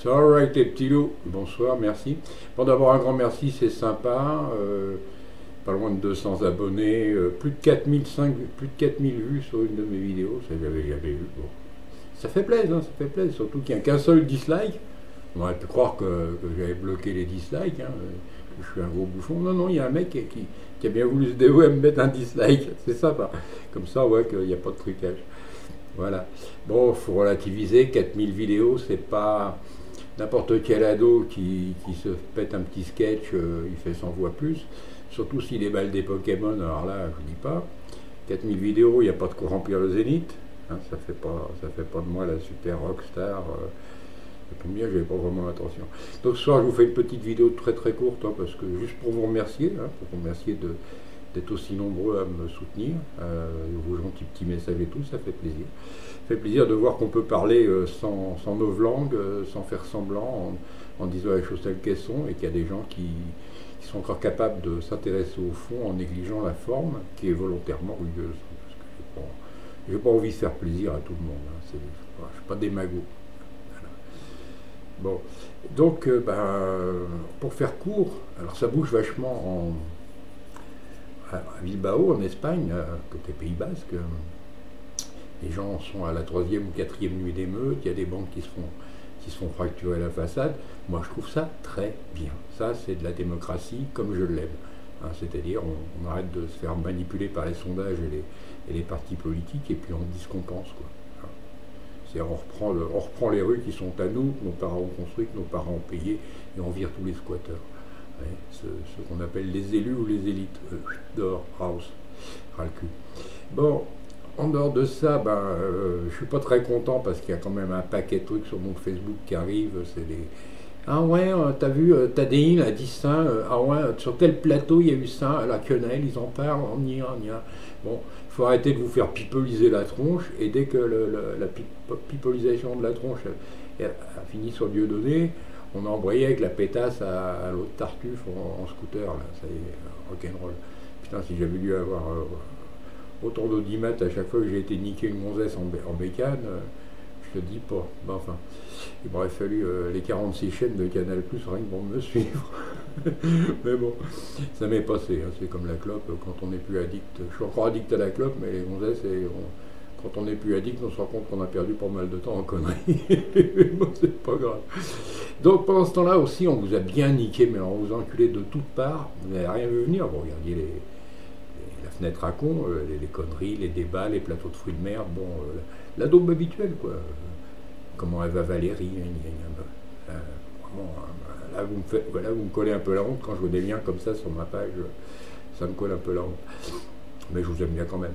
C'est alright les petits loups, bonsoir, merci. Bon d'abord un grand merci, c'est sympa, pas loin de 200 abonnés, plus de 4000 vues sur une de mes vidéos, ça j'avais jamais vu. Bon. Ça fait plaisir, ça fait plaisir, surtout qu'il n'y a qu'un seul dislike. On aurait pu croire que j'avais bloqué les dislikes, que je suis un gros bouffon. Non, non, il y a un mec qui a bien voulu se dévouer à me mettre un dislike, c'est sympa. Comme ça, ouais, qu'il n'y a pas de trucage. Voilà. Bon, il faut relativiser, 4000 vidéos, c'est pas n'importe quel ado qui se pète un petit sketch, il fait 100 fois plus. Surtout s'il déballe des Pokémon, alors là, je vous dis pas. 4000 vidéos, il n'y a pas de quoi remplir le Zénith. Ça fait pas de moi la super rockstar. Combien j'avais pas vraiment l'intention. Donc ce soir, je vous fais une petite vidéo très très courte, parce que juste pour vous remercier, pour vous remercier d'être aussi nombreux à me soutenir, vos gentils petits messages et tout, ça fait plaisir. Ça fait plaisir de voir qu'on peut parler sans novlangue, sans faire semblant, en disant les choses telles qu'elles sont, et qu'il y a des gens qui sont encore capables de s'intéresser au fond en négligeant la forme, qui est volontairement rugueuse. Parce que j'ai pas envie de faire plaisir à tout le monde. Je ne suis pas démago. Bon, donc pour faire court, alors ça bouge vachement à Bilbao, en Espagne, côté Pays Basque. Les gens sont à la 3e ou 4e nuit d'émeute, il y a des banques qui se font fracturer la façade. Moi je trouve ça très bien. Ça c'est de la démocratie comme je l'aime. C'est-à-dire on arrête de se faire manipuler par les sondages et les partis politiques et puis on dit ce qu'on pense, quoi. On reprend les rues qui sont à nous, que nos parents ont construites, que nos parents ont payées, et on vire tous les squatteurs. Ceux qu'on appelle les élus ou les élites. Dehors, house, ras le cul. Bon, en dehors de ça, je suis pas très content parce qu'il y a quand même un paquet de trucs sur mon Facebook qui arrivent. C'est des... Ah ouais, t'as vu, Tadéine a dit ça, ah ouais, sur tel plateau il y a eu ça, à la quenelle, ils en parlent, on y a. Bon, il faut arrêter de vous faire pipoliser la tronche, et dès que la pipolisation de la tronche a fini sur Dieudonné, on a embrayé avec la pétasse à l'autre Tartuffe en scooter, là, ça y est, rock'n'roll. Putain, si j'avais dû avoir autant d'audimat à chaque fois que j'ai été niquer une gonzesse en bécane, je te dis pas. Enfin, il m'aurait fallu les 46 chaînes de Canal+, rien que pour me suivre. Mais bon, ça m'est passé, c'est comme la clope, quand on n'est plus addict. Je suis encore addict à la clope, mais les gonzesses, quand on n'est plus addict, on se rend compte qu'on a perdu pas mal de temps en conneries. Bon, c'est pas grave. Donc pendant ce temps-là aussi, on vous a bien niqué, mais on vous a enculé de toutes parts. Vous n'avez rien vu venir. Vous regardiez la fenêtre à con, les conneries, les débats, les plateaux de fruits de mer, bon, la daube habituelle, quoi. Comment elle va Valérie, vraiment, là vous me collez un peu la honte quand je vois des liens comme ça sur ma page, ça me colle un peu la honte. Mais je vous aime bien quand même.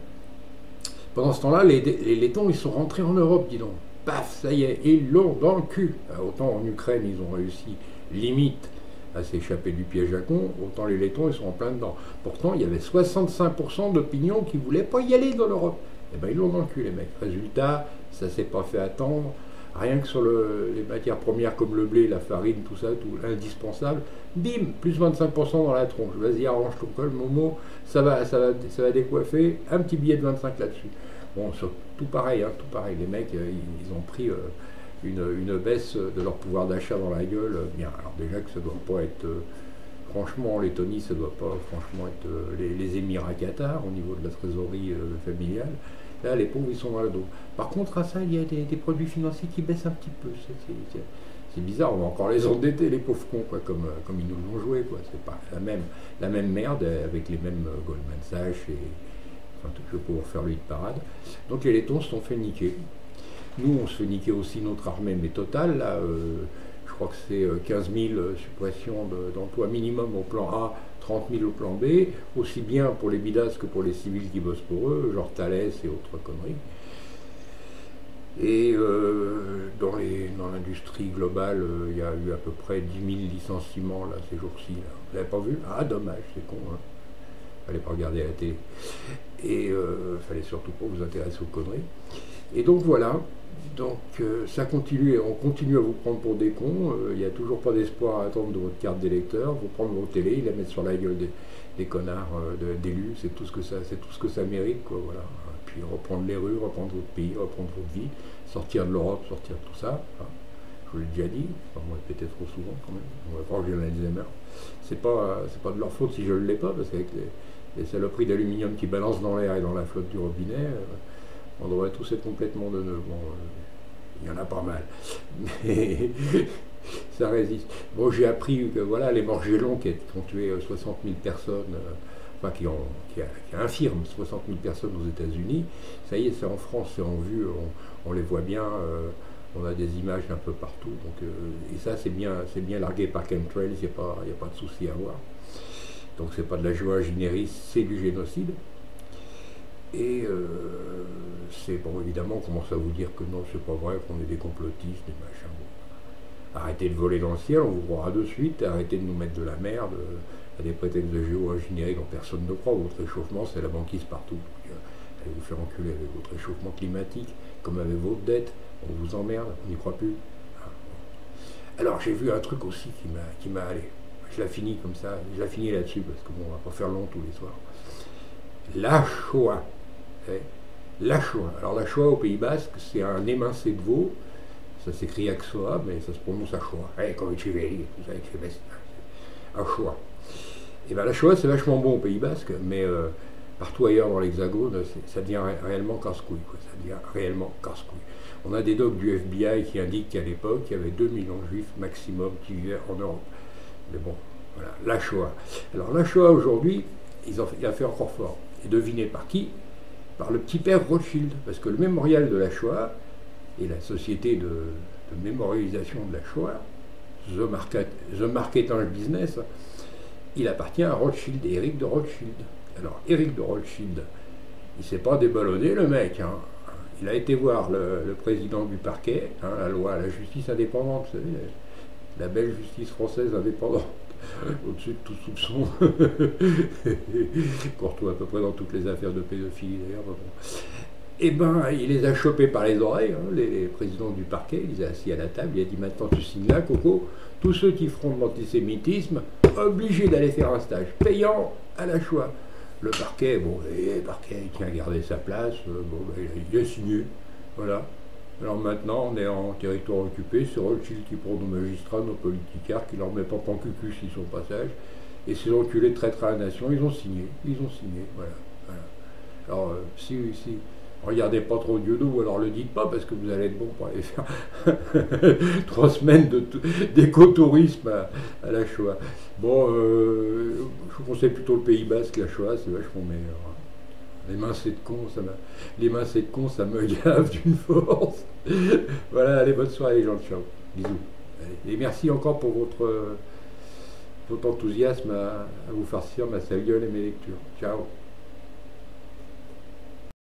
Pendant ce temps-là, les laitons, ils sont rentrés en Europe, dis donc. Paf, ça y est, ils l'ont dans le cul. Autant en Ukraine, ils ont réussi limite à s'échapper du piège à con, autant les laitons, ils sont en plein dedans. Pourtant, il y avait 65% d'opinion qui ne voulaient pas y aller dans l'Europe. Eh bien, ils l'ont dans le cul, les mecs. Résultat, ça ne s'est pas fait attendre. Rien que sur les matières premières comme le blé, la farine, tout ça, tout indispensable, bim, plus 25% dans la tronche. Vas-y, arrange ton col, Momo, ça va décoiffer, un petit billet de 25 là-dessus. Bon, tout pareil, tout pareil. Les mecs, ils ont pris une baisse de leur pouvoir d'achat dans la gueule. Bien, alors déjà que ça doit pas être, franchement, en Lettonie, ça doit pas franchement être les Émirats Qatar au niveau de la trésorerie familiale. Là, les pauvres, ils sont dans le dos. Par contre, à ça, il y a des produits financiers qui baissent un petit peu. C'est bizarre, on va encore les endetter, les pauvres cons, quoi, comme ils nous l'ont joué, quoi. C'est pas la même merde avec les mêmes Goldman Sachs et enfin, je vais pouvoir faire le hit parade. Donc les laitons se sont fait niquer. Nous, on se fait niquer aussi notre armée, mais totale, là, je crois que c'est 15 000 suppressions d'emplois minimum au plan A, 30 000 au plan B, aussi bien pour les bidas que pour les civils qui bossent pour eux, genre Thales et autres conneries. Et dans l'industrie globale, il y a eu à peu près 10 000 licenciements là, ces jours-ci. Vous n'avez pas vu? Ah, dommage, c'est con. Fallait pas regarder la télé. Et fallait surtout pas vous intéresser aux conneries. Et donc voilà. Donc ça continue, on continue à vous prendre pour des cons, il n'y a toujours pas d'espoir à attendre de votre carte d'électeur, vous prendre vos télés, la mettre sur la gueule des connards d'élus, c'est tout ce que ça mérite, quoi, voilà. Puis reprendre les rues, reprendre votre pays, reprendre votre vie, sortir de l'Europe, sortir de tout ça. Hein. je vous l'ai déjà dit, on va répéter trop souvent quand même, on va voir que j'ai un Alzheimer. C'est pas de leur faute si je ne l'ai pas, parce qu'avec les saloperies d'aluminium qui balancent dans l'air et dans la flotte du robinet, on devrait tous être complètement de neuf. Bon, il y en a pas mal, mais ça résiste. Bon, j'ai appris que voilà, les morgellons qui ont tué 60 000 personnes, enfin qui infirment 60 000 personnes aux États-Unis, ça y est, c'est en France, c'est en vue, on les voit bien, on a des images un peu partout. Donc, et ça, c'est bien largué par chemtrails, il n'y a pas de souci à avoir. Donc, c'est pas de la géo-ingénierie, c'est du génocide. Et c'est bon, évidemment, on commence à vous dire que non, c'est pas vrai, qu'on est des complotistes, des machins. Bon. Arrêtez de voler dans le ciel, on vous croira de suite, arrêtez de nous mettre de la merde, à des prétextes de géo-ingénierie dont personne ne croit. Votre réchauffement, c'est la banquise partout. Donc, allez vous faire enculer avec votre réchauffement climatique, comme avec votre dette, on vous emmerde, on n'y croit plus. Ah, bon. Alors, j'ai vu un truc aussi qui m'a allé. Je la finis comme ça, je la finis là-dessus, parce que bon, on va pas faire long tous les soirs. La Shoah. La Shoah. Alors la Shoah au Pays Basque, c'est un émincé de veau, ça s'écrit Axoa, mais ça se prononce à Shoah. Comme Echeverry, vous savez que c'est un Shoah. Et bien la Shoah, c'est vachement bon au Pays Basque, mais partout ailleurs dans l'Hexagone, ça devient réellement casse-couille. Ça devient réellement casse-couille. On a des docs du FBI qui indiquent qu'à l'époque, il y avait 2 millions de juifs maximum qui vivaient en Europe. Mais bon, voilà, la Shoah. Alors la Shoah aujourd'hui, il a fait encore fort. Et devinez par qui? Par le petit père Rothschild, parce que le mémorial de la Shoah et la société de mémorialisation de la Shoah, The Marketing Business, il appartient à Rothschild, Éric de Rothschild. Alors, Éric de Rothschild, il ne s'est pas déballonné, le mec. Hein. Il a été voir le président du parquet, hein, la justice indépendante, vous savez, la belle justice française indépendante. Au-dessus de tout soupçon, qu'on retrouve à peu près dans toutes les affaires de pédophilie d'ailleurs. Bon. Et ben, il les a chopés par les oreilles, hein, les présidents du parquet, il les a assis à la table, il a dit maintenant tu signes là, Coco, tous ceux qui feront de l'antisémitisme, obligés d'aller faire un stage payant à la Shoah. Le parquet, bon, le parquet, il tient à garder sa place, bon, il a signé, voilà. Alors maintenant, on est en territoire occupé, c'est Rothschild qui prend nos magistrats, nos politicards, qui leur met pas pancucus s'ils sont au passage, et ces enculés de traîtres à la nation, ils ont signé, voilà. Alors, si regardez pas trop Dieudo, ou alors le dites pas, parce que vous allez être bon pour aller faire 3 semaines d'écotourisme à la Shoah. Bon, je vous conseille plutôt le Pays Basque, la Shoah, c'est vachement meilleur. Les mains c'est de con, ça me gave d'une force. Voilà, allez, bonne soirée les gens, ciao. Bisous. Allez. Et merci encore pour votre enthousiasme à vous farcir ma sale gueule et mes lectures. Ciao.